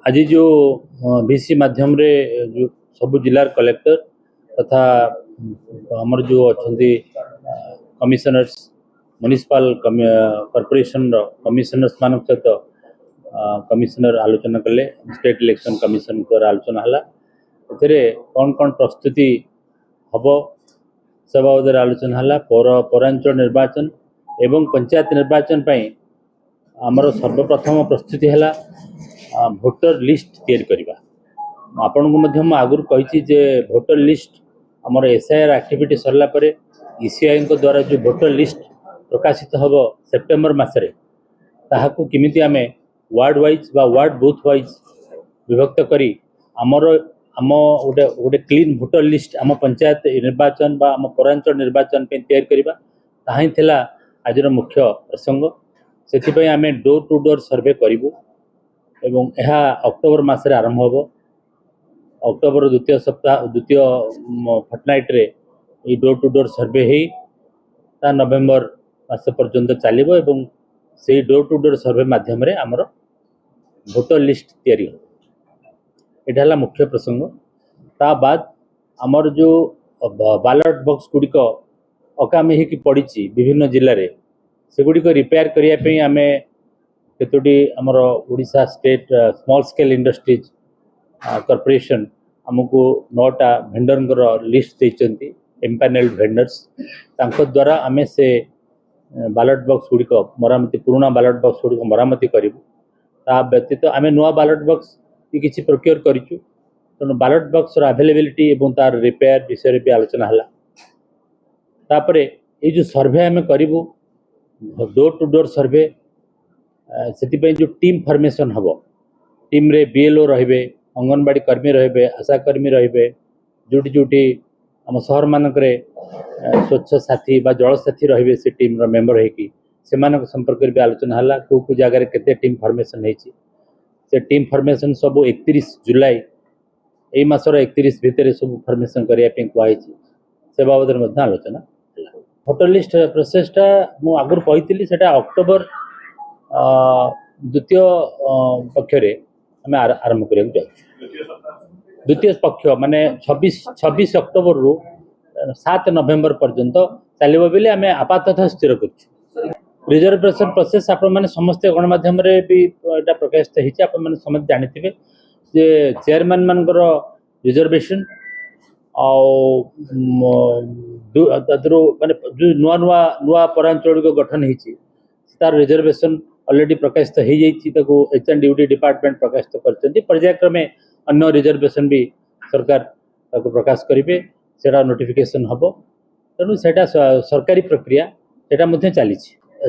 आज जो VC माध्यम रे जो सब जिलार कलेक्टर तथा हमर जो अच्छे कमिशनर्स म्युनिसिपल कॉर्पोरेशन कमिशनर्स मान सहित कमिशनर आलोचना कले स्टेट इलेक्शन कमिशन द्वारा आलोचना है कौन कौन प्रस्तुति हम से बाबद आलोचना है पौरांचल निर्वाचन एवं पंचायत निर्वाचन आमर सर्वप्रथम प्रस्तुति है भोटर लिस्ट तैयारी करवा आपण को आगुरी कही जे भोटर लिस्ट आमर SIR एक्टिविटी सरला परे ECI द्वारा जो भोटर लिस्ट प्रकाशित हम सेप्टेम्बर मसरे ताहाकू किमिति आमे वार्ड वाइज बा वार्ड बूथ वाइज विभक्त करी आमर आम गोटे गोटे क्लीन भोटर लिस्ट आम पंचायत निर्वाचन बा आम पौरांचल निर्वाचन तैयारी करवा ताही थिला आजर मुख्य प्रसंग से आमे डोर टू डोर सर्वे करूँ एवं यह अक्टोबर मसरे आरंभ हो अक्टोबर द्वितीय सप्ताह द्वितीय फर्टनाइट रे डोर टू डोर सर्वे हो नवेम्बर मास पर्यंत चलो एवं से डोर टू डोर सर्वे मध्यम आमर भोटर लिस्ट तैयारी यहाँ मुख्य प्रसंग ता बाद आमर जो बैलेट बॉक्स गुड़िक अकामी होगी पड़ी विभिन्न जिले में सेगुड़िक रिपेयर करने आम केतोटी आमर Odisha state small scale industries corporation आमको 9टा भेंडर लिस्ट देती एम्पानेल्ड भेंडर्स द्वारा आम से बैलेट बॉक्स गुड़िक मरामती पुराना बैलेट बॉक्स गुड़िक मरामती करूँ ता व्यतीत आम नुआ बैलेट बॉक्स भी किसी प्रोक्योर करूँ तेणु बैलेट बॉक्स अवेलेबिलिटी और तार रिपेयर विषय भी आलोचना है तापर ये जो सर्वे आम करूँ डोर टू डोर सर्वे से जो टीम फॉर्मेशन हम टीम रे BLO रे अंगनवाड़ी कर्मी रे आशा कर्मी रे जोटी जोटी आम सहर मानक स्वच्छ साथी बा जल साथी रे से टीम रो मेंबर होगी से संपर्क भी आलोचना है कौ जगार केते टीम फॉर्मेशन से टीम फॉर्मेशन सब 31 जुलाई यही मासर 31 भितर सब फॉर्मेशन करने कहुई से बाबद आलोचना भोटर लिस्ट प्रोसेसटा मु आगुरी कही से अक्टोबर द्वितीय पक्षरे आम आरंभ करा द्वितीय पक्ष माने 26 अक्टोबर रु 7 नवेम्बर पर्यंत चलो बोली आम आपाततः स्थिर कर रिजर्वेशन प्रोसेस आपण मैंने समस्ते गणमाध्यम भी यहाँ प्रकाशित होती आप समस्त जानी जे चेयरमैन मान रिजर्वेशन माने जो नुआ नुआ नुआ पौरांचल गठन होती तार रिजर्वेशन ऑलरेडी प्रकाशित हो जाती HNDUT डिपार्टमेंट प्रकाशित कर पर्यायक्रमे अन्य रिजर्वेशन भी सरकार प्रकाश करेंगे से नोटिफिकेशन हम तेणु से सरकारी प्रक्रिया से चली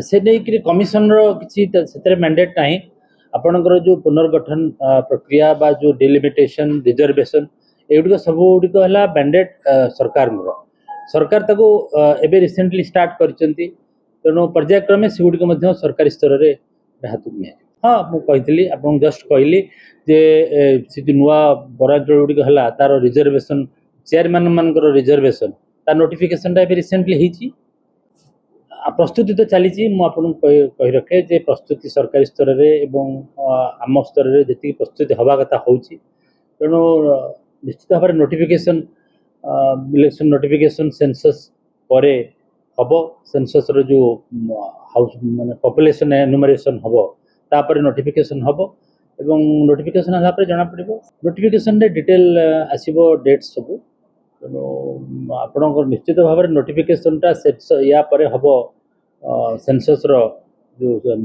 से नहीं कमिशन किसी मैंडेट ना आपणकर जो पुनर्गठन प्रक्रिया बा जो डिलिमिटेशन रिजर्वेशन एगुड़िक सब गुड़िक है मैंडेट सरकार ताको एबे रिसेंटली स्टार्ट करचंती तेणु पर्यायक्रमे से गुड़िक सरकारी स्तर में हाथ नि हाँ मुझे आप जस्ट कहली जे से नुआ पौरांचल गुड़िक है तार रिजर्वेशन चेयरमैन मान रिजर्वेशन तार नोटिफिकेशन रिसेंटली होती प्रस्तुति तो चली मुझे रखे जे प्रस्तुति सरकारी स्तर में आम स्तर में जी प्रस्तुति हवा कथा हो तेणु निश्चित भाव नोटिफिकेशन इलेक्शन नोटिफिकेशन सेंसस पर हम सेंसस जो हाउस माने पॉपुलेशन एनुमरेशन हम तापर नोटिफिकेशन हम एवं नोटिफिकेशन है जना पड़ो नोटिफिकेशन रे डिटेल आसीबो डेट सब तेणु आपण निश्चित भाव नोटिफिकेशनटा या हम सेंसस रो जो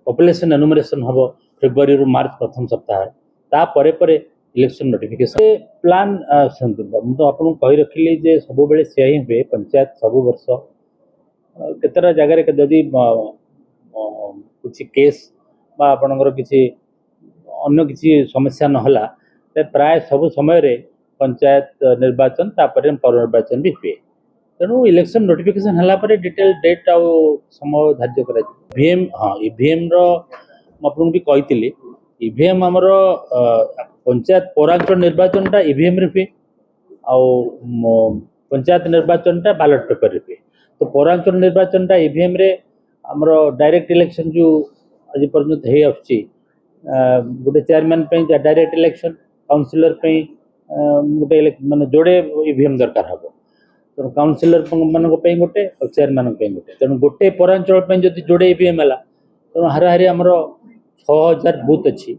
पॉपुलेशन एनुमरेशन हम फेब्रुआरी रु मार्च प्रथम सप्ताह तापर इलेक्शन नोटिफिकेशन प्लान तो आपको कही रखिली जे सब बेले से ही हुए पंचायत सब वर्ष केतरा जगार जदि किसी केस बा आपणकर किसी अन्य किसी समस्या नहला प्राय सब समय पंचायत निर्वाचन तापर पौर निर्वाचन भी हुए तेणु इलेक्शन नोटिफिकेशन है डिटेल डेट आ समय धार्य कर EVM हाँ EVM रू भी कही EVM आमर पंचायत पौरांचल निर्वाचन टा EVM रे हुए पंचायत निर्वाचन टा बैलेट पेपर रे हुए तो पौरांचल निर्वाचन टा EVM रे आमर डायरेक्ट इलेक्शन जो आज पर्यंत गोटे चेयरमैन डायरेक्ट इलेक्शन काउंसिलर गोटे माने जोड़े ईवीएम दरकार हम तेणु काउंसिलर मान गोटे और चेयरमैन गोटे तेणु गोटे पौरांचल जब जोड़े ईवीएम है तेणु हाराहारी आमर 6000 बूथ अच्छी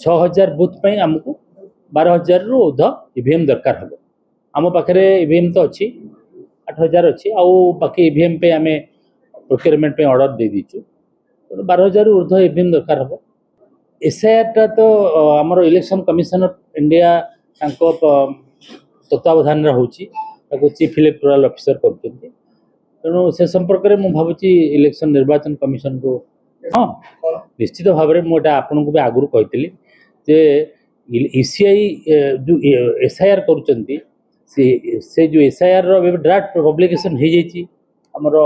6000 बूथ पर आमको 12000 रु ऊर्ध ईवीएम दरकार हम आम पाखे ईवीएम तो अच्छी 8000 अच्छी आउ बाकी ईवीएम पे आम प्रोक्योरमेंट ऑर्डर दे दीचु तेणु 12000 ऊर्ध ईवीएम दरकार हम एसआईआर तो आमर इलेक्शन कमिशन ऑफ इंडिया तत्वावधान होची चीफ इलेक्टोरल ऑफिसर कर तेणु से संपर्क में मुझे भावी इलेक्शन निर्वाचन कमिशन को हाँ निश्चित भाव में मुझे आपन को भी आगुरी कही जे ईसीआई जो एसआईआर करुँच से जो एसआईआर ड्राफ्ट पब्लिकेशन हो जामर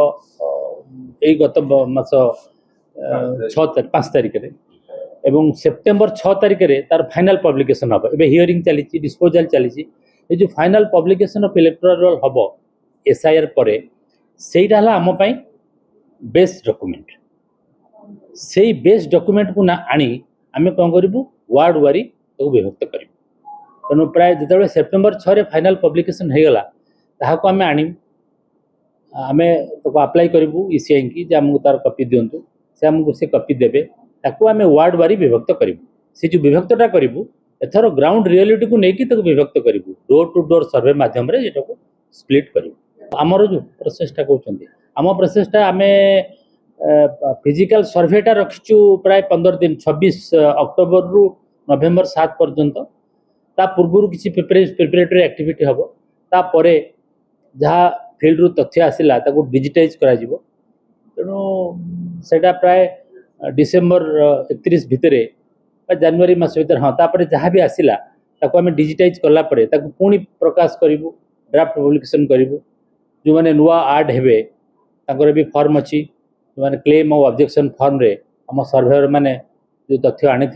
यही गत मास 5 तारिख एवं सेप्टेम्बर 6 तारिख में तार फाइनाल पब्लिकेशन हम ए हियरिंग चली डिस्पोजाल चली जो फाइनाल पब्लिकेशन ऑफ इलेक्टोरल हम एसआईआर पर सेटा आम बेस्ट डॉक्यूमेंट से बेस्ट डॉक्यूमेंट को ना आनी आम कौन करूँ वार्ड वारी तो विभक्त करूँ तेणु प्राय जो सेप्टेम्बर 6 फाइनाल पब्लिकेशन होगला ताको आम आनी आम तो अप्लाई करूँ ईसीआई की जे आमको तार कॉपी दिंतु से आमको से कॉपी देवे ताको आम वार्ड वारी विभक्त करूँ से जो विभक्तटा करूँ एथर ग्राउंड रियलिटी को लेकिन विभक्त करूँ डोर टू डोर सर्वे मध्यम को स्प्लिट करूँ आमर जो प्रोसेसटा कहते आम प्रोसेसटा आम फिजिकल सर्वेटा रखीचु प्राय 15 दिन 26 अक्टोबर रु नवेम्बर 7 पर्यंत ता पूर्व किसी प्रिपरेटरी एक्टिविटी हम तापर जहाँ फिल्ड रु तथ्य आसला डिजिटाइज करा तेणु सेटा प्राय डिसेम्बर 31 भितर जनवरी मास भर हाँ तापर जहाँ भी आसला आम डिजिटाइज कलापर पुणी प्रकाश करूँ ड्राफ्ट पब्लिकेशन करूँ जो मैंने नुआ आड हे तर भी फॉर्म अच्छी जो मैंने क्लेम और ऑब्जेक्शन फॉर्म रे आम सर्वेयर मैंने जो तथ्य आनी